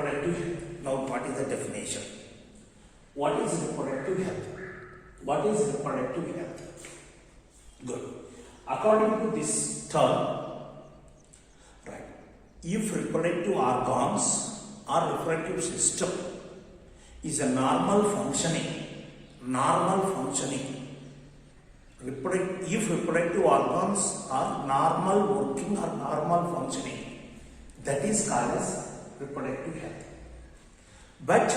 reproductive health. Now, what is the definition? What is reproductive health? What is reproductive health? Good. According to this term, right, if reproductive organs or reproductive system is a normal functioning, if reproductive organs are normal working or normal functioning, that is called as reproductive health. But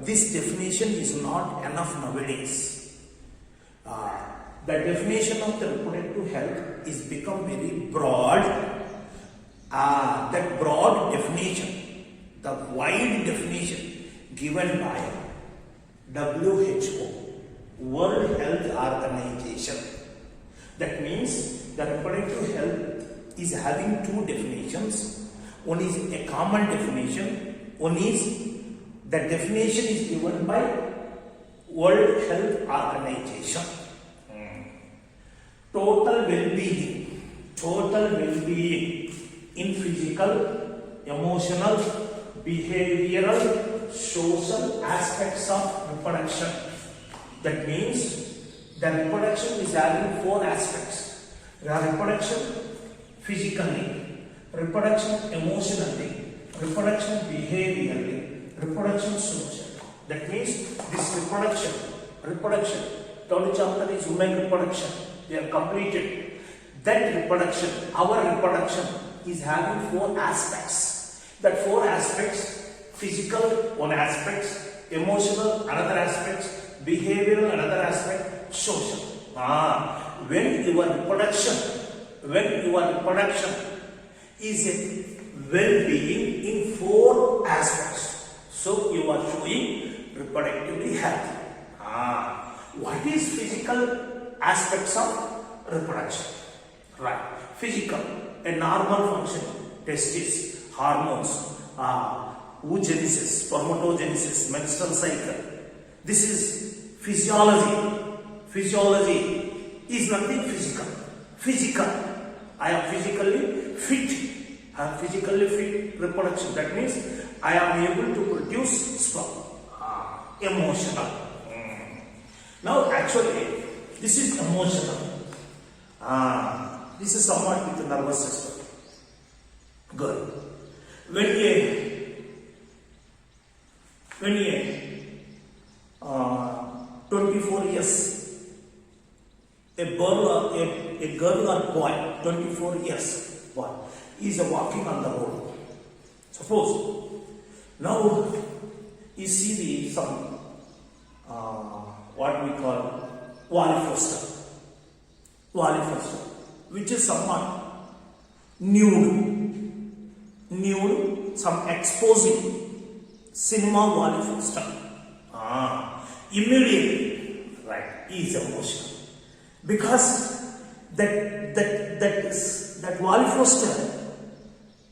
this definition is not enough nowadays. The definition of the reproductive health is become very broad. That broad definition, the wide definition given by WHO, World Health Organization. That means the reproductive health is having two definitions. One is a common definition. One is the definition is given by World Health Organization. Total well-being in physical, emotional, behavioral, social aspects of reproduction. That means the reproduction is having four aspects. Reproduction physically, reproduction emotionally, reproduction behaviorally, reproduction socially. That means this reproduction, third chapter is human reproduction. They are completed. That reproduction, our reproduction is having four aspects. That four aspects, physical one aspect, emotional another aspect, behavioral another aspect, social. When your reproduction is a well-being in four aspects, so you are showing reproductively healthy. What is physical aspects of reproduction? Right, physical, a normal function, testes, hormones, oogenesis, spermatogenesis, menstrual cycle. This is physiology. Physiology is nothing physical. I am physically fit. Reproduction. That means I am able to produce sperm. Emotional. Now, actually, this is emotional. This is somewhat with the nervous system. Good. When a 24 years, a girl or boy, 24 years boy, is walking on the road. Suppose now you see some what we call Wally Foster, which is somewhat nude, some exposing cinema Wally Foster. Immediately, right, he is emotional because that Wally Foster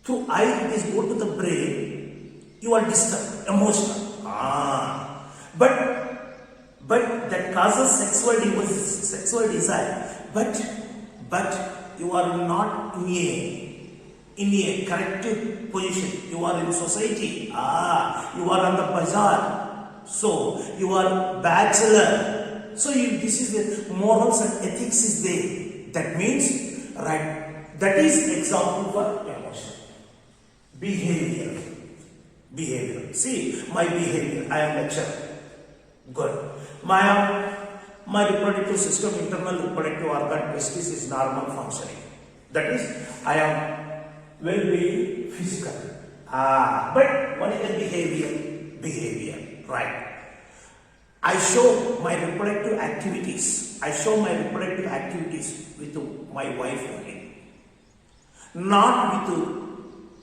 through eye is go to the brain, you are disturbed, emotional. But that causes sexual desire. But you are not in a corrective position. You are in society. You are on the bazaar. So you are bachelor. So this is the morals and ethics is there. That means, right, that is example for emotion. Behavior. See, my behavior, I am lecturer. Good. My reproductive system, internal reproductive organ, testis is normal functioning. That is, I am well-being physical. But what is the behavior? Right. I show my reproductive activities. With my wife only. Not with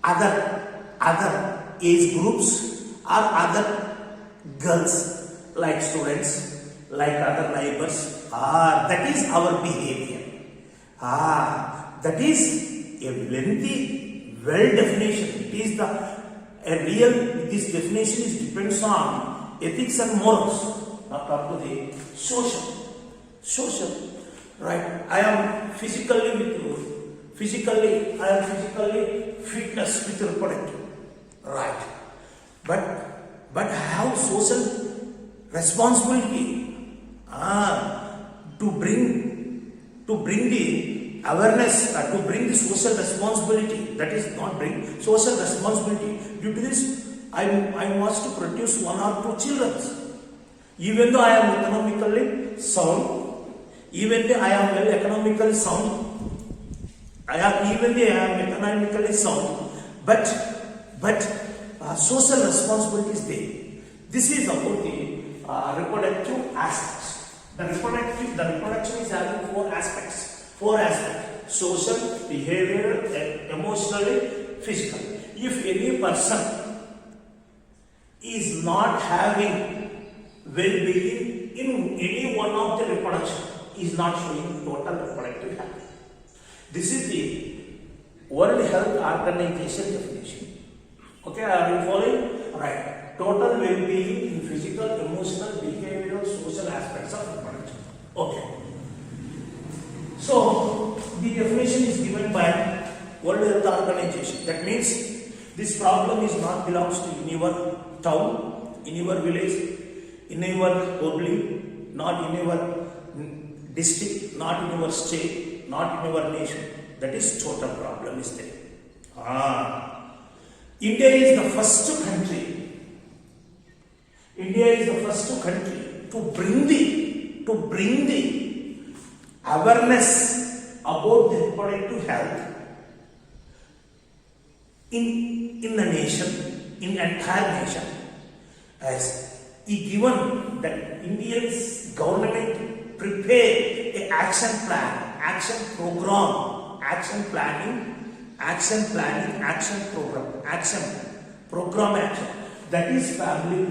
other age groups or other girls like students, like other neighbors. That is our behavior. That is a lengthy, well definition. It is this definition is depends on ethics and morals. Now come to the social. Right. I am physically fitness with reproductive. Right. have social responsibility to bring the awareness, to bring the social responsibility. That is not bring social responsibility. Due to this, I must to produce 1 or 2 children. Even though I am economically sound, even though I am well economically sound, even though I am economically sound, but social responsibility is there. This is about the reproductive aspects. The reproduction is having 4 aspects. 4 aspects: social, behavioral, emotionally, physical. If any person is not having well-being in any one of the reproduction, is not showing total reproductive health. This is the World Health Organization definition. Okay, are you following? Right. Total well-being in physical, emotional, behavioral, social aspects of reproduction. Okay. So the definition is given by World Health Organization. That means this problem is not belongs to in your town, in your village, in your obli, not in your district, not in your state, not in your nation. That is total problem is there. India is the first country. India is the first country to bring the awareness about the reproductive health in the nation, in entire nation, as given that India's government prepare a action plan, action program, action planning, action program, that is family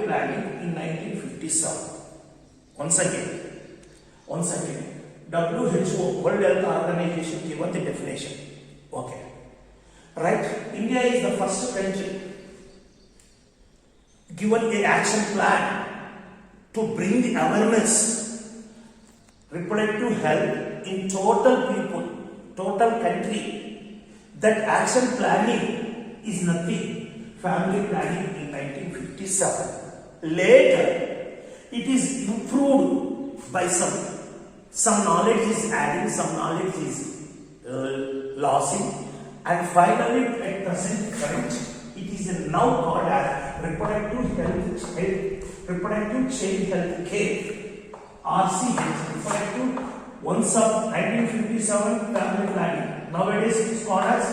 planning in 1957. Once again, WHO, World Health Organization, given the definition. Okay. Right? India is the first country given a action plan to bring the awareness, reproductive health in total people, total country. That action planning is nothing. Family planning in 1957. Later, it is improved by some knowledge is adding, some knowledge is losing, and finally at present current, it is now called as reproductive child health care, RCH, reproductive once of 1957 family planning. Nowadays it is called as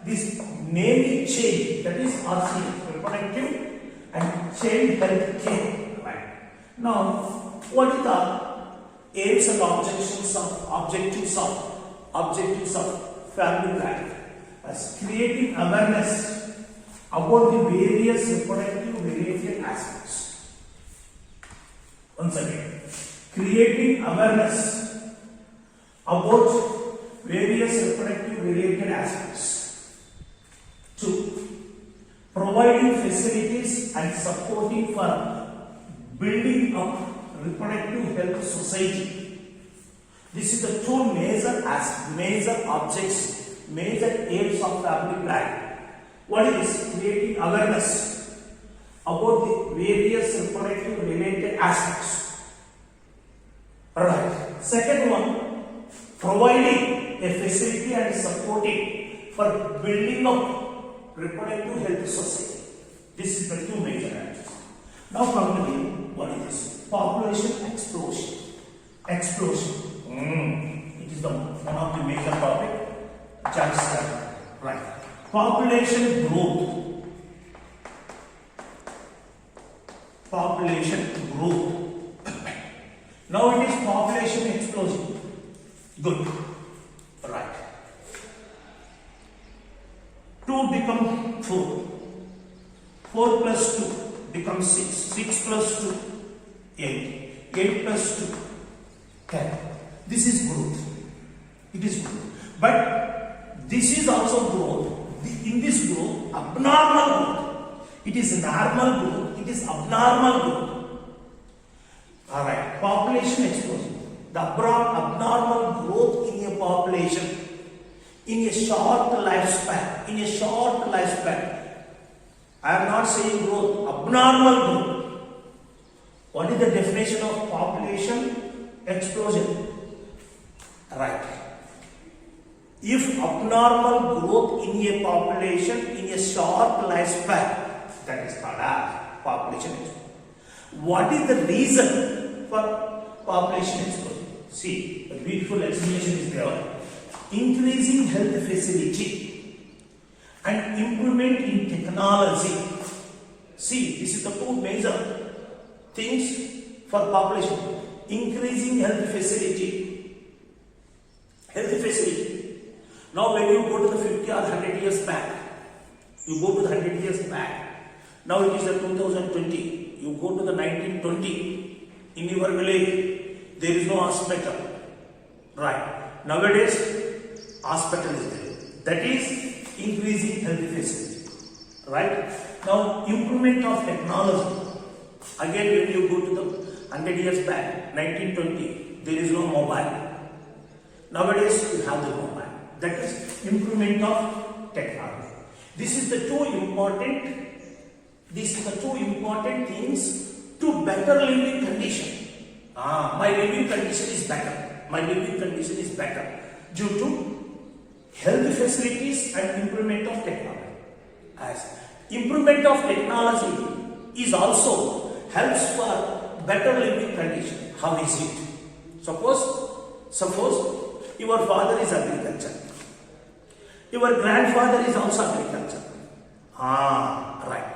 this name is changed, that is RCH, reproductive and child health care. Right. Now, what is the aims and objectives of family planning? As creating awareness about the various reproductive related aspects. Once again, creating awareness about various reproductive related aspects. 2. Providing facilities and supporting for building up reproductive health society. This is the 2 major objects, major aims of family planning. What is creating awareness about the various reproductive related aspects. Alright. Second one, providing a facility and supporting for building up reproductive health society. This is the 2 major aims. Now come to the what is this? Population explosion. It is one of the major topic. Right. Population growth. Now it is population explosion. Good. Right. 2 become 4. 4 plus 2 becomes 6. 6 plus 2, 8. 8 plus 2, 10. This is growth. It is growth. But this is also growth. In this growth, abnormal growth. It is normal growth. It is abnormal growth. Alright. Population explosion. The abnormal growth in a population in a short lifespan. I am not not saying growth, abnormal growth. What is the definition of population explosion? Right. If abnormal growth in a population in a short lifespan, that is called as population explosion. What is the reason for population explosion? See, a beautiful explanation is there. Increasing health facility and improvement in technology. See, this is the two major things for population. Increasing health facility. Health facility. Now when you go to the 50 or 100 years back, you go to the 100 years back. Now it is the 2020. You go to the 1920. In your village, there is no hospital. Right. Nowadays, hospital is there. That is increasing health facility. Right. Now, improvement of technology. Again, when you go to the 100 years back, 1920, there is no mobile. Nowadays, you have the mobile. That is improvement of technology. This is the two important things to better living condition. My living condition is better. My living condition is better due to health facilities and improvement of technology. As improvement of technology is also helps for better living condition. How is it? Suppose your father is agriculture. Your grandfather is also agriculture. Right.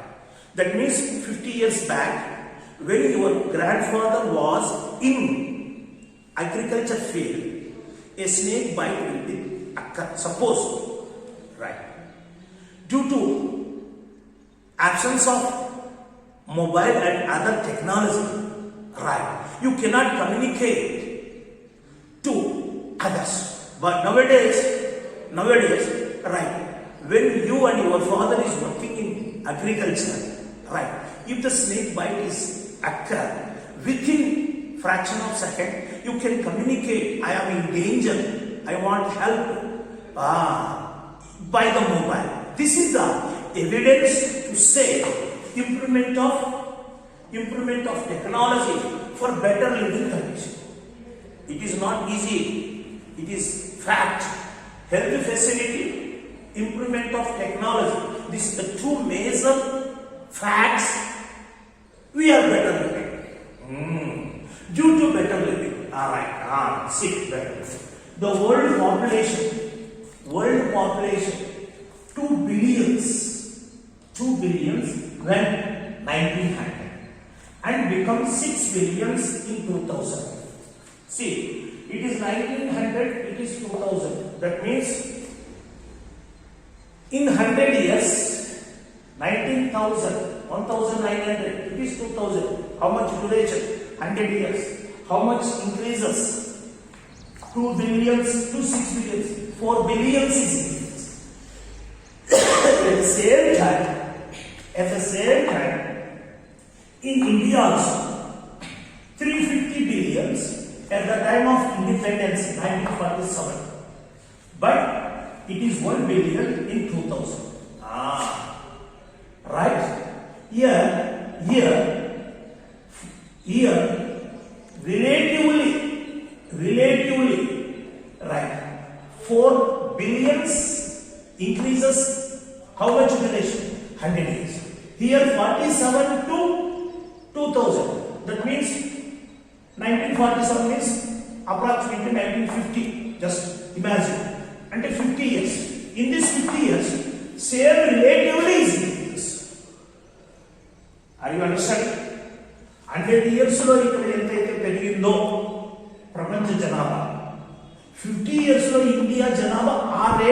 That means 50 years back, when your grandfather was in agriculture field, a snake bite will be occur. Suppose, right? Due to absence of mobile and other technology, right? You cannot communicate to others. But nowadays, right? When you and your father is working in agriculture, right? If the snake bite is occur within fraction of second, you can communicate. I am in danger. I want help by the mobile. This is the evidence to say improvement of technology for better living condition. It is not easy. It is fact. Health facility, improvement of technology. These are the two major facts. We are better living. Due to better living. Alright. See, better living. The world population, 2 billions when 1900 and become 6 billions in 2000. See, it is 1900, it is 2000. That means in 100 years, 19,000, 1,900, it is 2000. How much duration? 100 years. How much increases? 2 billions to 6 billions. 4 billions is increased. At the same time, in India also, 350 billions at the time of independence, 1947. But it is 1 billion in 2000. Right? Here, relatively, right? 4 billions increases how much duration? 100 years. Here 47 to 2000. That means 1947 is approximately 1950. Just imagine. Until 50 years. In this 50 years, same relatively is increased. Are you understanding? 100 years lo ikkada entaithe perigindo prapancha janaba 50 years lo India janaba ade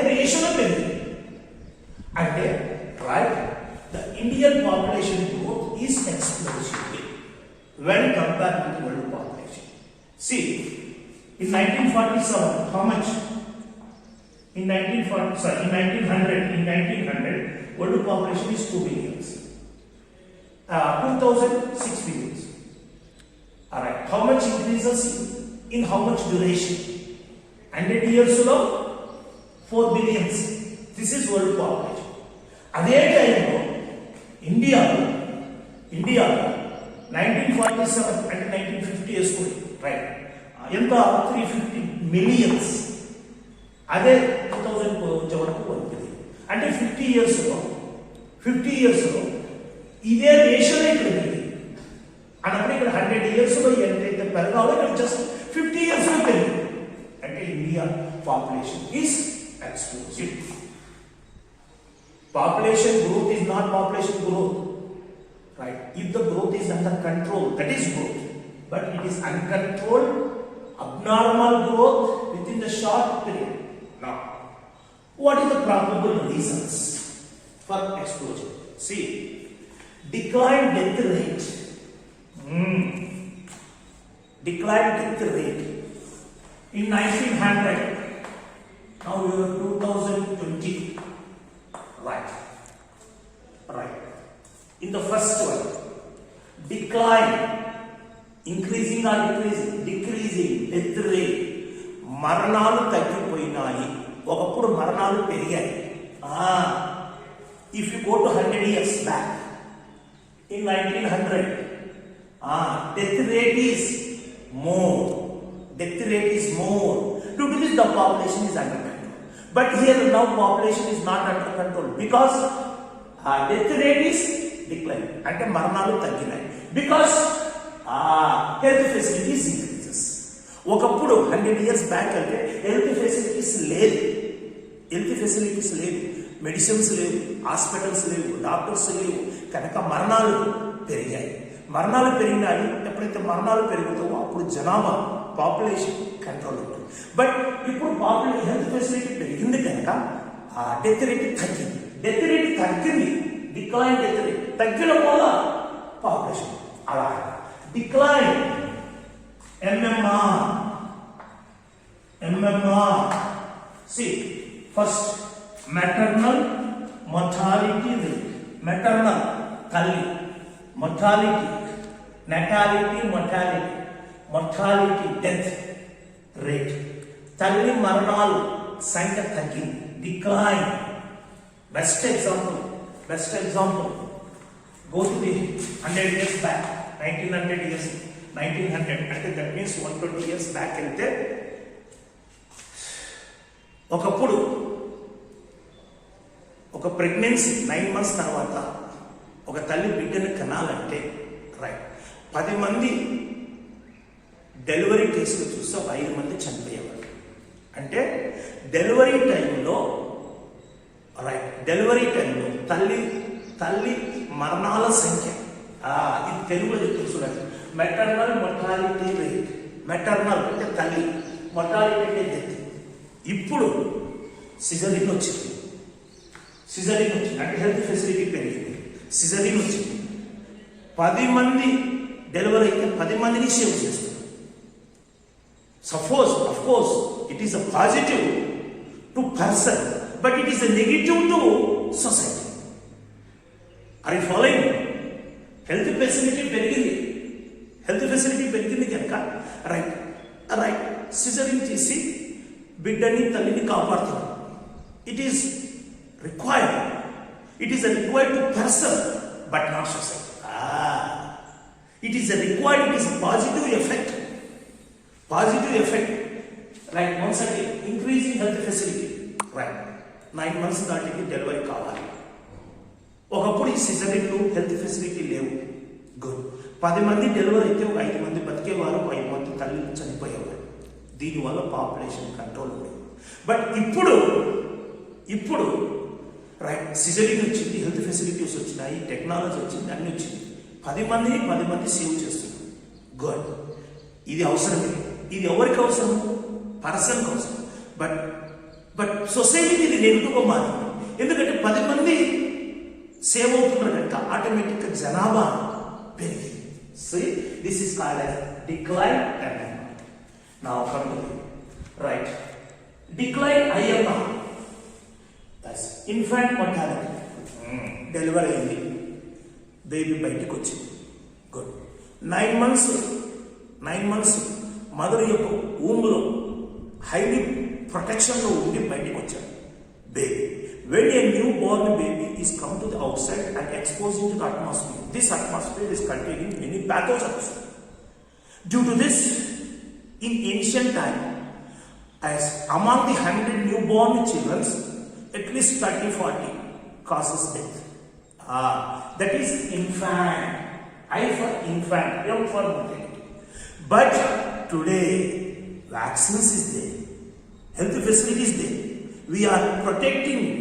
ratio lo perigindi ante right. The Indian population growth is explosive when compared with world population. See, in 1947 how much? In 1900 world population is 2 billions. 2000 6 billions. Alright, how much increases in how much duration? 100 years ago 4 billions. This is world population. At the time India 1947 అంటే 1950 వేసుకోండి, right, ఎంత 350 millions, అదే 2000 వచ్చే వరకు 1 billion. అంటే 50 ఇయర్స్లో ఇదే రేషియోలో ఇక్కడ పెరిగింది. అన్నప్పుడు ఇక్కడ 100 ఇయర్స్లో ఎంతైతే పెరగాలో ఇక్కడ జస్ట్ 50 ఇయర్స్లో పెరిగింది. అంటే India population is explosive. Population growth is not population growth, right? If the growth is under control, that is growth. But it is uncontrolled, abnormal growth within the short period. Now, what is the probable reasons for explosion? See, decline death rate. Decline death rate. In 1900, now we are 2020. Right. In the first one, decline, increasing or decreasing death rate. మరణాలు తగ్గిపోయినాయి, ఒకప్పుడు మరణాలు పెరిగాయి. If you go to 100 years back, in 1900, death rate is more. Due to this, the population is under control. But here now population is not under control because death rate is declining. అంటే మరణాలు తగ్గినాయి because health facilities increases. ఒకప్పుడు 100 years back అంటే health facilities లేదు, medicines లేవు, hospitals లేవు, doctors లేవు, కనుక మరణాలు పెరిగాయి. ఎప్పుడైతే మరణాలు పెరుగుతావో అప్పుడు జనాభా పాపులేషన్ కంట్రోల్ ఉంటుంది. బట్ ఇప్పుడు హెల్త్ ఫెసిలిటీ పెరిగింది కనుక డెత్ రేట్ తగ్గింది. డిక్లైన్ డెత్ రేట్ తగ్గిన వల్ల పాపులేషన్ అలా decline. MMR. See, first maternal mortality rate. Maternal తల్లి, mortality, natality, mortality death rate. తల్లి మరణాలు సంఖ్య తగ్గింది, decline. Best example go to the 100 years back, 1900 అంటే దట్ మీన్స్ 120 years బ్యాక్ వెళ్తే ఒకప్పుడు ఒక ప్రెగ్నెన్సీ 9 months తర్వాత ఒక తల్లి బిడ్డను కనాలంటే 10 మంది డెలివరీ కేసులు చూస్తే 5 మంది చనిపోయేవారు. అంటే డెలివరీ టైంలో తల్లి మరణాల సంఖ్య, ఇది తెలుగులో చెప్తుంది చూడండి. మెటర్నల్ మొర్టాలిటీ రేట్, మెటర్నల్ అంటే తల్లి, మొర్టాలిటీ అంటే డెత్. ఇప్పుడు సిజరీన్ వచ్చింది అంటే హెల్త్ ఫెసిలిటీ పెరిగింది, సిజరీన్ వచ్చింది. 10 మంది డెలివరీ అయితే 10 మందిని సేవ్ చేస్తారు. Suppose, of course, it is a positive to person, but it is a negative to society. Are you following? Health facility పెరిగింది కనుక రైట్ సిజరింగ్ చేసి బిడ్డని తల్లిని కాపాడుతుంది. It is required to person, but not society. It is a positive effect. Right, once again, increasing health facility. Right, 9 months దాటికి delivery కావాలి. ఒకప్పుడు ఈ సిజరీన్లు హెల్త్ ఫెసిలిటీ లేవు. గుడ్, 10 మంది డెలివరీ అయితే 5 మంది బతికేవారు, 5 మంది తల్లి చనిపోయేవారు. దీనివల్ల పాపులేషన్ కంట్రోల్ ఉండేది. బట్ ఇప్పుడు సిజరీన్ వచ్చింది, హెల్త్ ఫెసిలిటీస్ వచ్చినాయి, టెక్నాలజీ వచ్చింది, అన్ని వచ్చింది. 10 మంది సేవ్ చేస్తున్నారు. గుడ్, ఇది అవసరమే. ఇది ఎవరికి అవసరం? పర్సన్కి అవసరం. బట్ సొసైటీకి ఇది నెగిటివ్గా మారింది. ఎందుకంటే 10 మంది సేవ్ అవుతున్నారు కనుక ఆటోమేటిక్గా జనాభా పెరిగింది. So this is called as decline MMR. Now come to decline IMR. That's infant mortality. Delivery అయింది, బేబీ బయటికి వచ్చింది. గుడ్, 9 months మదర్ యొక్క ఊమ్లో హైలీ ప్రొటెక్షన్లో ఉండి బయటికి వచ్చాడు baby. When a newborn baby is come to the outside, outside and exposed into the atmosphere. This atmosphere is containing many pathogens. Due to this, in ancient time, as among the 100 newborn children, at least 30-40 causes death. That is infant. I for infant, M for mortality. But today, vaccines is there, health facilities there. We are protecting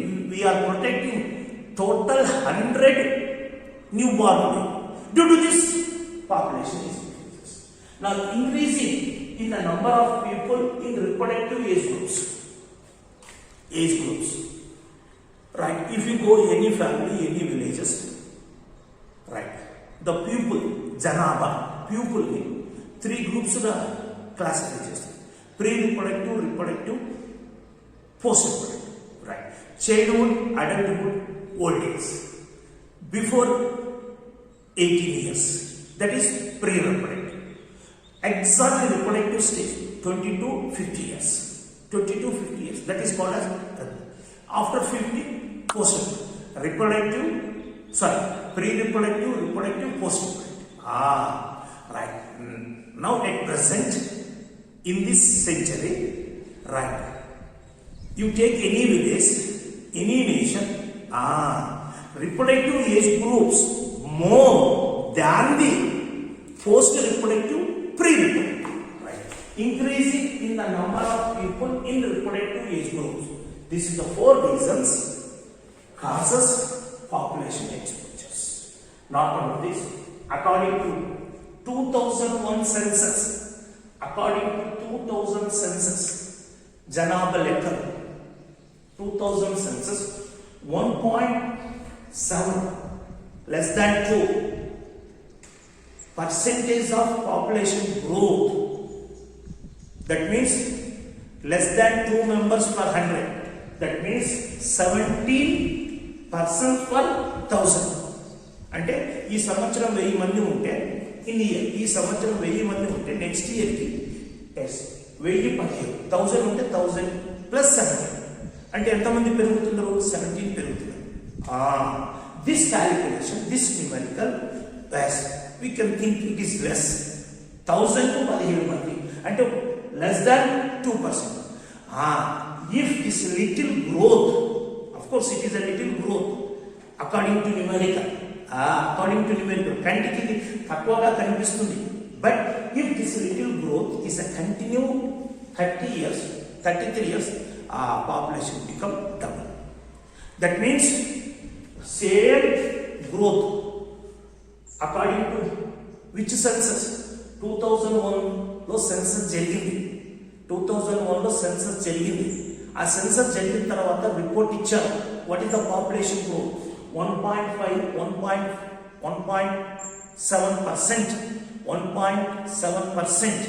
total 100 newborn. Due to this, population is increases. Now increasing in the number of people in reproductive age groups. Right, if you go any family, any villages, right, the people, Janaba, people in 3 groups are classified. Pre-reproductive, reproductive, post-reproductive, right. Childhood, adulthood, old age. Before 18 years, that is pre-reproductive. Exactly reproductive stage, 20 to 50 years. 20 to 50 years, that is called as after 50, pre-reproductive, reproductive, post-reproductive. Right. Now at present, in this century, right, you take any village, any nation, reproductive age groups more than the post-reproductive, pre-reproductive. Right. Increasing in the number of people in reproductive age groups. This is the 4 reasons causes population exposures. Not only this, according to 2001 census, Janaba Lekka, 2000 census, 1.7 less than 2 percentage of population growth. That means less than 2 members per 100. That means 17% per 1000. అంటే ఈ సంవత్సరం 1000 మంది ఉంటే in year ఈ సంవత్సరం 1000 మంది ఉంటే next year కి 1000 1000 ఉంటే 1000 ప్లస్ 17 అంటే ఎంత మంది పెరుగుతున్నారు? 17 పెరుగుతున్నారు. This calculation, this numerical we can think it is less. 1000 to 17 మంది అంటే less than 2%. If this little growth, of course it is a little growth according to numerical, కంటికి తక్కువగా కనిపిస్తుంది. But if this little growth is a continue 30 years, 33 years, population become double. That means same growth according to which census? 2001 లో census జరిగింది. 2001 లో census జరిగింది. ఆ census జరిగిన తర్వాత రిపోర్ట్ ఇచ్చారు. What is the population growth? 1.7%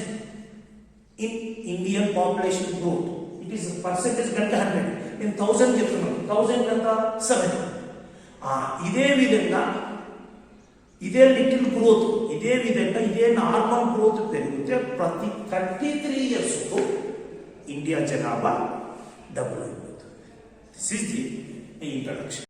in Indian population growth. It is percentage ganta 100. In 1000 చెప్తున్నాను. 1000 ganta 70. ఇదే విధంగా ఇదే లిటిల్ గ్రోత్, ఇదే విధంగా ఇదే నార్మల్ గ్రోత్ పెరిగితే ప్రతి 33 years ఇండియా జనాభా డబుల్ అయిపోతుంది. This is the introduction.